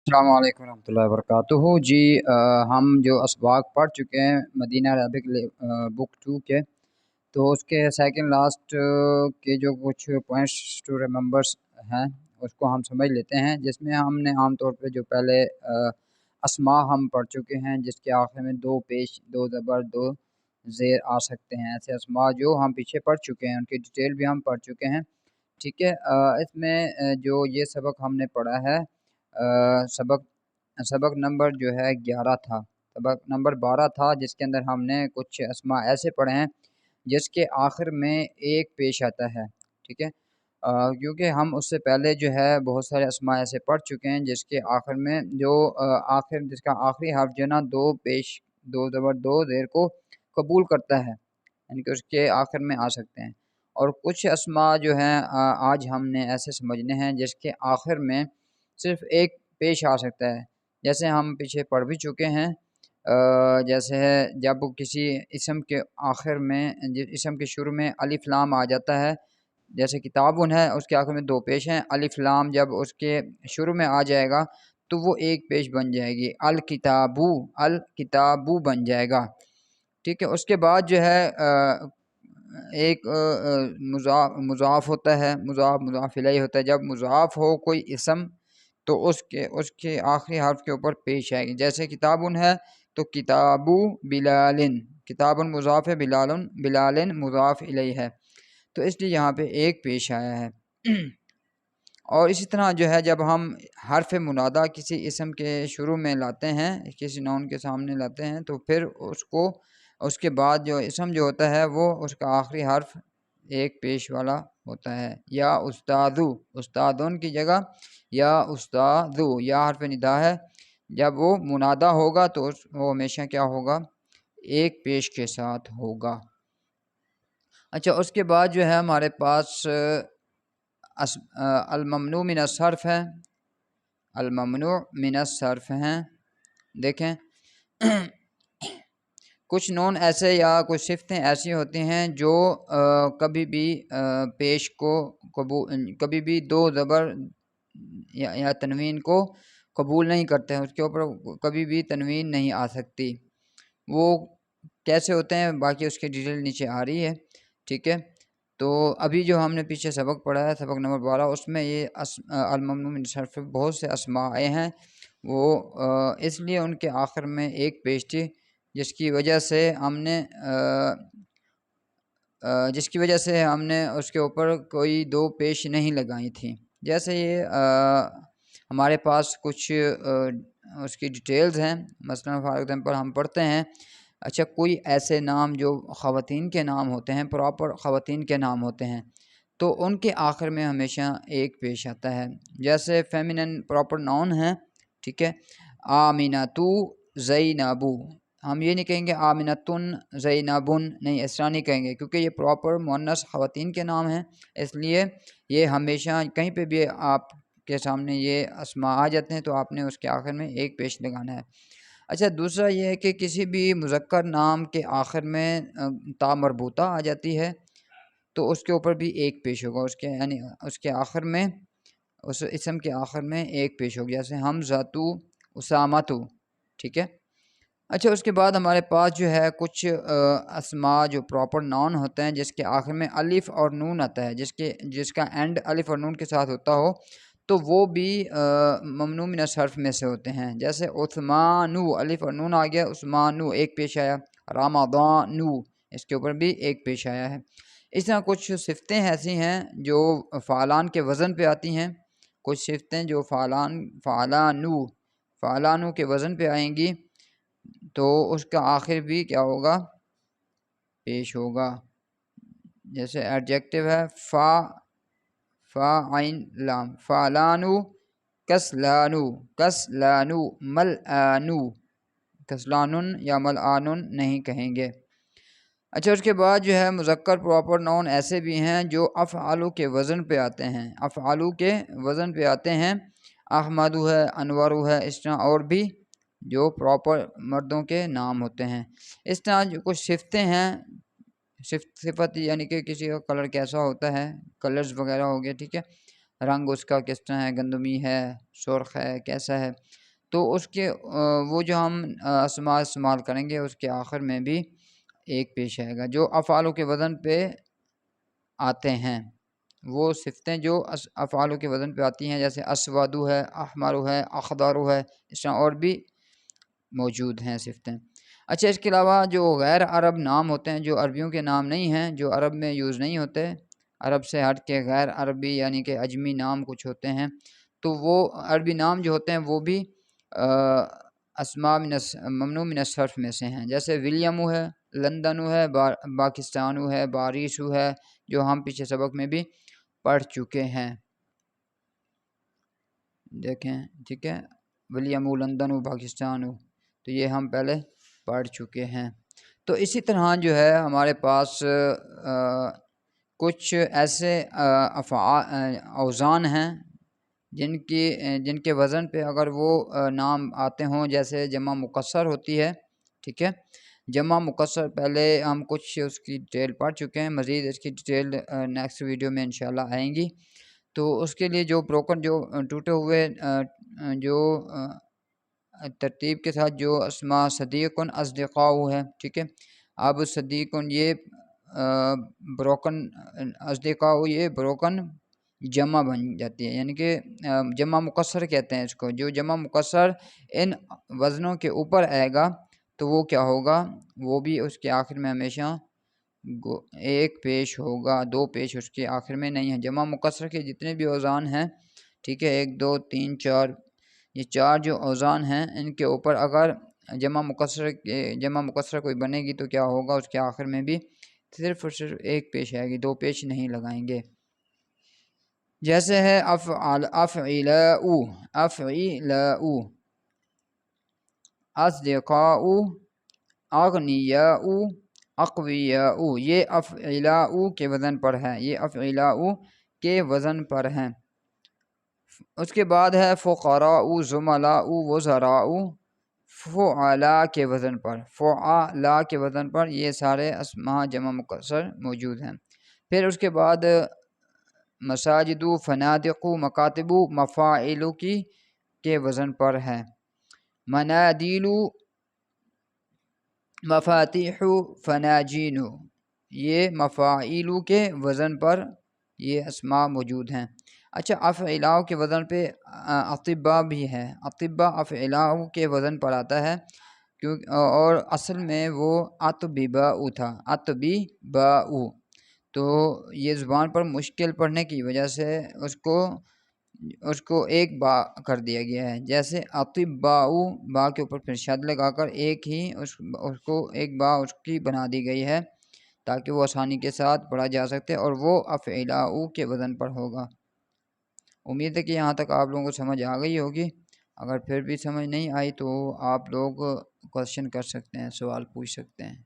السلام علیکم ورحمۃ اللہ وبرکاتہ جی ہم جو اسباق پڑھ چکے ہیں مدینہ عربک بک 2 کے، تو اس کے سیکنڈ لاسٹ کے جو کچھ پوائنٹس ٹو ریممبرس ہیں اس کو ہم سمجھ لیتے ہیں، جس میں ہم نے عام طور پہ جو پہلے اسماء ہم پڑھ چکے ہیں جس کے آخر میں دو پیش، دو زبر، دو زیر آ سکتے ہیں، ایسے اسماء جو ہم پیچھے پڑھ چکے ہیں ان کی ڈیٹیل بھی ہم پڑھ چکے ہیں، ٹھیک ہے۔ اس میں جو یہ سبق ہم نے پڑھا ہے، سبق نمبر جو ہے 11 تھا، سبق نمبر 12 تھا، جس کے اندر ہم نے کچھ اسماء ایسے پڑھے ہیں جس کے آخر میں ایک پیش آتا ہے، ٹھیک ہے۔ کیونکہ ہم اس سے پہلے جو ہے بہت سارے اسماء ایسے پڑھ چکے ہیں جس کے آخر میں جو جس کا آخری حرف جو ہے نا دو پیش، دو زبر، دو زیر کو قبول کرتا ہے، یعنی کہ اس کے آخر میں آ سکتے ہیں، اور کچھ اسماء جو ہیں آج ہم نے ایسے سمجھنے ہیں جس کے آخر میں صرف ایک پیش آ سکتا ہے، جیسے ہم پیچھے پڑھ بھی چکے ہیں۔ جیسے جب کسی اسم کے آخر میں، اسم کے شروع میں الف لام آ جاتا ہے، جیسے کتابن ہے اس کے آخر میں دو پیش ہیں، الف لام جب اس کے شروع میں آ جائے گا تو وہ ایک پیش بن جائے گی، الکتابو، الکتابو بن جائے گا، ٹھیک ہے۔ اس کے بعد جو ہے ایک مضاف ہوتا ہے، مضاف الیہ ہوتا ہے، جب مضاف ہو کوئی اسم تو اس کے آخری حرف کے اوپر پیش آئے گی، جیسے کتابن ہے تو کتابو بلالن، کتابن مضاف ہے، بلالن مضاف الیہ ہے، تو اس لیے یہاں پہ ایک پیش آیا ہے۔ اور اسی طرح جو ہے جب ہم حرف منادہ کسی اسم کے شروع میں لاتے ہیں، کسی نون کے سامنے لاتے ہیں، تو پھر اس کے بعد جو اسم جو ہوتا ہے وہ اس کا آخری حرف ایک پیش والا ہوتا ہے، یا استادو، استادون کی جگہ یا استادو، یا حرف ندا ہے، جب وہ منادہ ہوگا تو وہ ہمیشہ کیا ہوگا، ایک پیش کے ساتھ ہوگا۔ اچھا، اس کے بعد جو ہے ہمارے پاس الممنوع من الصرف ہے، الممنوع من الصرف ہیں، دیکھیں کچھ نون ایسے یا کچھ صفتیں ایسی ہوتی ہیں جو کبھی بھی پیش کو کبھی بھی دو زبر یا تنوین کو قبول نہیں کرتے ہیں، اس کے اوپر کبھی بھی تنوین نہیں آ سکتی، وہ کیسے ہوتے ہیں باقی اس کی ڈیٹیل نیچے آ رہی ہے، ٹھیک ہے۔ تو ابھی جو ہم نے پیچھے سبق پڑھا ہے، سبق نمبر 12، اس میں یہ الممنوع من الصرف بہت سے اسماء آئے ہیں، وہ اس لیے ان کے آخر میں ایک پیش تھی، جس کی وجہ سے ہم نے اس کے اوپر کوئی دو پیش نہیں لگائی تھیں، جیسے یہ ہمارے پاس کچھ اس کی ڈیٹیلز ہیں، مثلا فار ایگزامپل ہم پڑھتے ہیں، اچھا کوئی ایسے نام جو خواتین کے نام ہوتے ہیں، پراپر خواتین کے نام ہوتے ہیں، تو ان کے آخر میں ہمیشہ ایک پیش آتا ہے، جیسے فیمینن پراپر ناؤن ہیں، ٹھیک ہے، آمیناتو زینبو، ہم یہ نہیں کہیں گے آمینتن زینبن، نہیں، اس طرح نہیں کہیں گے، کیونکہ یہ پراپر مؤنث خواتین کے نام ہیں، اس لیے یہ ہمیشہ کہیں پہ بھی آپ کے سامنے یہ اسماء آ جاتے ہیں تو آپ نے اس کے آخر میں ایک پیش لگانا ہے۔ اچھا، دوسرا یہ ہے کہ کسی بھی مذکر نام کے آخر میں تا مربوطہ آ جاتی ہے تو اس کے اوپر بھی ایک پیش ہوگا، یعنی اس کے آخر میں، اس اسم کے آخر میں ایک پیش ہوگی، جیسے حمزۃ، اسامۃ، ٹھیک ہے۔ اچھا، اس کے بعد ہمارے پاس جو ہے کچھ اسماء جو پراپر ناؤن ہوتے ہیں جس کے آخر میں الف اور نون آتا ہے، جس کا اینڈ الف اور نون کے ساتھ ہوتا ہو، تو وہ بھی ممنوع من الصرف میں سے ہوتے ہیں، جیسے عثمانو، الف اور نون آ گیا، عثمانو ایک پیش آیا، رمضانو اس کے اوپر بھی ایک پیش آیا ہے۔ اس طرح کچھ صفتیں ایسی ہیں جو فعلان کے وزن پہ آتی ہیں، کچھ صفتیں جو فعلانو کے وزن پہ آئیں گی تو اس کا آخر بھی کیا ہوگا، پیش ہوگا، جیسے ایڈجیکٹو ہے فا عین لام، فعلانو، کسلانو ملآنو، کسلانن یا ملآنن نہیں کہیں گے۔ اچھا، اس کے بعد جو ہے مذکر پراپر ناؤن ایسے بھی ہیں جو افعالو کے وزن پہ آتے ہیں، افعالو کے وزن پہ آتے ہیں، احمدو ہے، انورو ہے، اس طرح اور بھی جو پراپر مردوں کے نام ہوتے ہیں۔ اس طرح جو کچھ صفتیں ہیں، صفت یعنی کہ کسی کا کلر کیسا ہوتا ہے، کلرز وغیرہ ہو گئے، ٹھیک ہے، رنگ اس کا کس طرح ہے، گندمی ہے، سرخ ہے، کیسا ہے، تو اس کے وہ جو ہم اسماء استعمال کریں گے اس کے آخر میں بھی ایک پیش آئے گا۔ جو افعالوں کے وزن پہ آتے ہیں، وہ صفتیں جو افعالوں کے وزن پہ آتی ہیں، جیسے اسودو ہے، احمرو ہے، اخضرو ہے، اس طرح اور بھی موجود ہیں صفتیں۔ اچھا، اس کے علاوہ جو غیر عرب نام ہوتے ہیں، جو عربیوں کے نام نہیں ہیں، جو عرب میں یوز نہیں ہوتے، عرب سے ہٹ کے غیر عربی یعنی کہ عجمی نام کچھ ہوتے ہیں، تو وہ عربی نام جو ہوتے ہیں وہ بھی اسماء ممنوع من الصرف میں سے ہیں، جیسے ولیمو ہے، لندنو ہے، پاکستانو ہے، باریسو ہے، جو ہم پیچھے سبق میں بھی پڑھ چکے ہیں، دیکھیں، ٹھیک ہے، ولیمو، لندنو، پاکستانو، تو یہ ہم پہلے پڑھ چکے ہیں۔ تو اسی طرح جو ہے ہمارے پاس کچھ ایسے اوزان ہیں جن کے وزن پہ اگر وہ نام آتے ہوں، جیسے جمع مکسر ہوتی ہے، ٹھیک ہے، جمع مکسر پہلے ہم کچھ اس کی ڈیٹیل پڑھ چکے ہیں، مزید اس کی ڈیٹیل نیکسٹ ویڈیو میں انشاءاللہ آئیں گی۔ تو اس کے لیے جو بروکن، جو ٹوٹے ہوئے جو ترتیب کے ساتھ جو اسماء صدیقن اصدقاء ہے، ٹھیک ہے، اب صدیقن یہ بروکن، اصدقاء یہ بروکن جمع بن جاتی ہے، یعنی کہ جمع مکسر کہتے ہیں اس کو۔ جو جمع مکسر ان وزنوں کے اوپر آئے گا تو وہ کیا ہوگا، وہ بھی اس کے آخر میں ہمیشہ ایک پیش ہوگا، دو پیش اس کے آخر میں نہیں ہے۔ جمع مکسر کے جتنے بھی اوزان ہیں، ٹھیک ہے، 1 2 3 4، یہ 4 جو اوزان ہیں ان کے اوپر اگر جمع مکسر کوئی بنے گی تو کیا ہوگا، اس کے آخر میں بھی صرف اور صرف ایک پیش آئے گی، دو پیش نہیں لگائیں گے۔ جیسے ہے افعلاء، اصدقاء، اغنیاء، اقویاء، یہ افعلاء کے وزن پر ہے، یہ افعلاء کے وزن پر ہیں۔ اس کے بعد ہے فقراء، زملاء، وزراء، فعلاء کے وزن پر، فعلاء کے وزن پر یہ سارے اسماء جمع مکسر موجود ہیں۔ پھر اس کے بعد مساجد، فنادق، مکاتب، مفاعل کی کے وزن پر ہے، منادیل، مفاتیح، فناجین، یہ مفاعیل کے وزن پر یہ اسماء موجود ہیں۔ اچھا، افعلاء کے وزن پہ اطباء بھی ہے، اطباء افعلاء کے وزن پر آتا ہے، اور اصل میں وہ اطباء تھا، اطباء، تو یہ زبان پر مشکل پڑھنے کی وجہ سے اس کو ایک با کر دیا گیا ہے، جیسے اطباء، با کے اوپر پھر شد لگا کر ایک ہی اس کو ایک با اس کی بنا دی گئی ہے تاکہ وہ آسانی کے ساتھ پڑھا جا سکتے، اور وہ افعلاء کے وزن پر ہوگا۔ امید ہے کہ یہاں تک آپ لوگوں کو سمجھ آ گئی ہوگی، اگر پھر بھی سمجھ نہیں آئی تو آپ لوگ کوشچن کر سکتے ہیں، سوال پوچھ سکتے ہیں۔